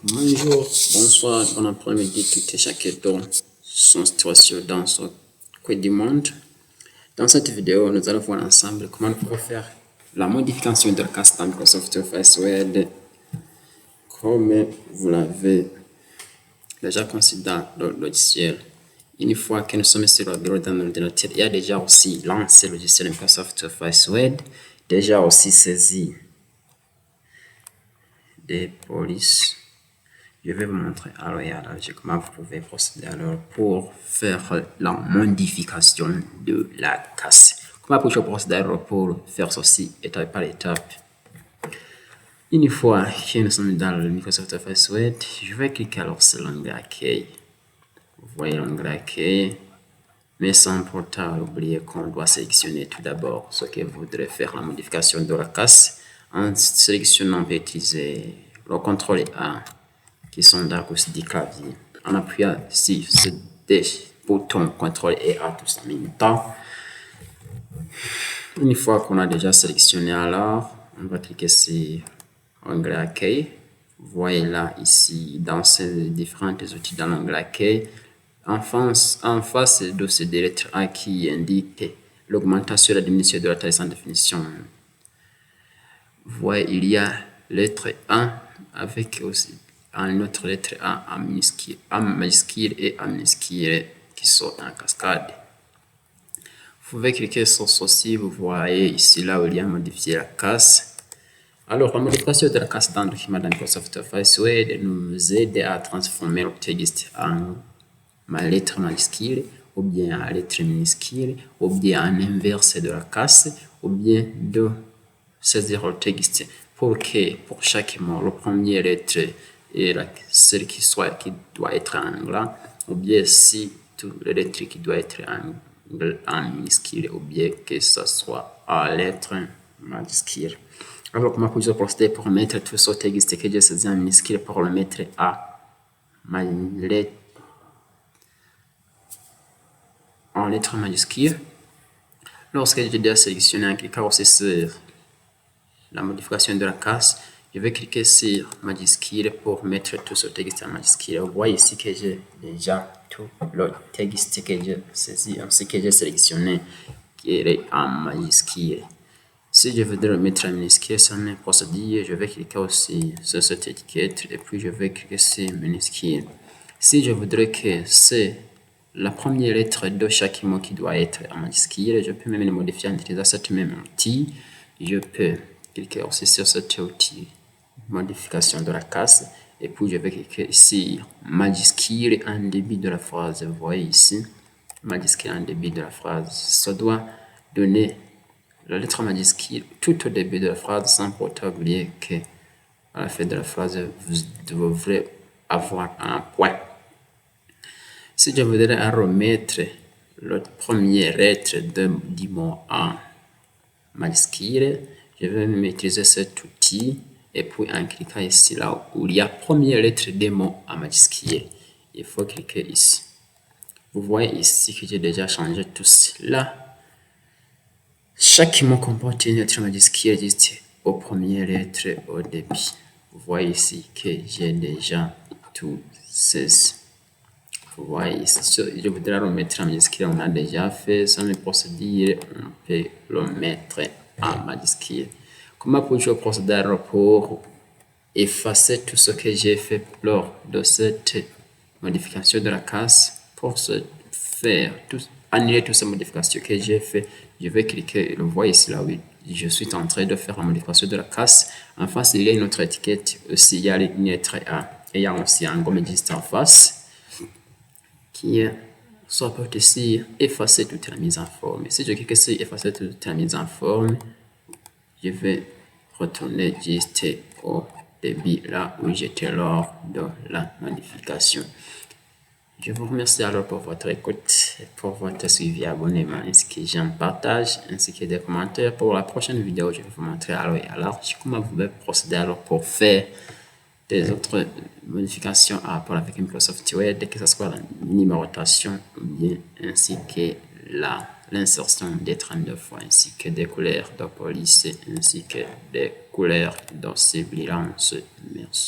Bonjour, bonsoir, bon après-midi, tout et chacun dans son situation dans ce coin du monde. Dans cette vidéo, nous allons voir ensemble comment nous pouvons faire la modification de la classe dans Microsoft Office Word comme vous l'avez déjà conçu dans le logiciel. Une fois que nous sommes sur le bureau d'un ordinateur, il y a déjà aussi lancé le logiciel Microsoft Office Word, déjà aussi saisi des polices. Je vais vous montrer alors comment vous pouvez procéder alors pour faire la modification de la classe. Comment pouvez-vous procéder alors pour faire ceci étape par étape? Une fois que nous sommes dans le Microsoft Office Word, je vais cliquer alors sur l'onglet Accueil. Vous voyez l'onglet Accueil, mais sans pourtant oublier qu'on doit sélectionner tout d'abord ce que vous voudrez faire la modification de la classe. En sélectionnant, on peut utiliser le CTRL A qui sont dans le du clavier. En appuyant sur ce bouton CTRL et A tous en même temps. Une fois qu'on a déjà sélectionné, alors on va cliquer sur l'onglet Accueil. Vous voyez là ici dans ces différents outils dans l'onglet Accueil. En face de ces deux lettres A qui indique l'augmentation et la diminution de la taille sans définition. Vous voyez, il y a lettre A avec aussi une autre lettre A en majuscule et A minuscule qui sont en cascade. Vous pouvez cliquer sur ceci, vous voyez ici là où il y a modifier la classe. Alors, la modification de la classe dans le document de Microsoft Office Word nous aide à transformer le texte en lettre majuscule, ou bien en lettre minuscule, ou bien en inverse de la classe, ou bien de saisir le texte pour que pour chaque mot, la première lettre est celle qui doit être en gras, ou bien si toutes les lettres qui doivent être en minuscule, ou bien que ce soit en lettre majuscule. Alors, comment pouvez-vous procéder pour mettre tout ce texte que j'ai saisi en minuscule pour le mettre en lettre majuscule? Lorsque j'ai déjà sélectionné en cliquant aussi sur la modification de la classe, je vais cliquer sur majuscule pour mettre tout ce texte en majuscule. Vous voyez ici que j'ai déjà tout le texte que j'ai saisi, ainsi que j'ai sélectionné qui est en majuscule. Si je voudrais le mettre en minuscule, c'est la même procédure. Je vais cliquer aussi sur cette étiquette et puis je vais cliquer sur minuscule. Si je voudrais que c'est la première lettre de chaque mot qui doit être en majuscule, je peux même le modifier en utilisant cet même outil. Je peux cliquer aussi sur cet outil modification de la classe et puis je vais cliquer ici majuscule en début de la phrase. Vous voyez ici majuscule en début de la phrase. Ça doit donner la lettre majuscule tout au début de la phrase sans pourtant oublier que à la fin de la phrase vous devrez avoir un point. Si je voudrais remettre la première lettre du mot en majuscule, je vais utiliser cet outil et puis en cliquant ici là où il y a première lettre des mots en majuscule, il faut cliquer ici. Vous voyez ici que j'ai déjà changé tout cela. Chaque mot comporte une lettre majuscule juste aux premières lettres au début. Vous voyez ici que j'ai déjà tout ceci. Vous voyez ici, je voudrais le mettre en majuscule, on a déjà fait sans les procédures, on peut le mettre en majuscule. Comment puis-je procéder pour effacer tout ce que j'ai fait lors de cette modification de la classe? Pour ce faire, annuler toutes ces modifications que j'ai fait, je vais cliquer, le voyez ici là où je suis en train de faire la modification de la classe. En face, il y a une autre étiquette aussi, il y a une lettre A et il y a aussi un gomme juste en face qui soit peut ici effacer toute la mise en forme. Si je clique sur effacer toute la mise en forme, je vais retourner juste au début là où j'étais lors de la modification. Je vous remercie alors pour votre écoute, pour votre suivi, abonnement, ainsi que j'en partage, ainsi que des commentaires. Pour la prochaine vidéo, je vais vous montrer alors comment vous pouvez procéder alors pour faire des autres modifications à rapport avec Microsoft Word, que ce soit la numérotation ou bien ainsi que l'insertion des 32 fois, ainsi que des couleurs de police, ainsi que des couleurs de ciblage. Merci.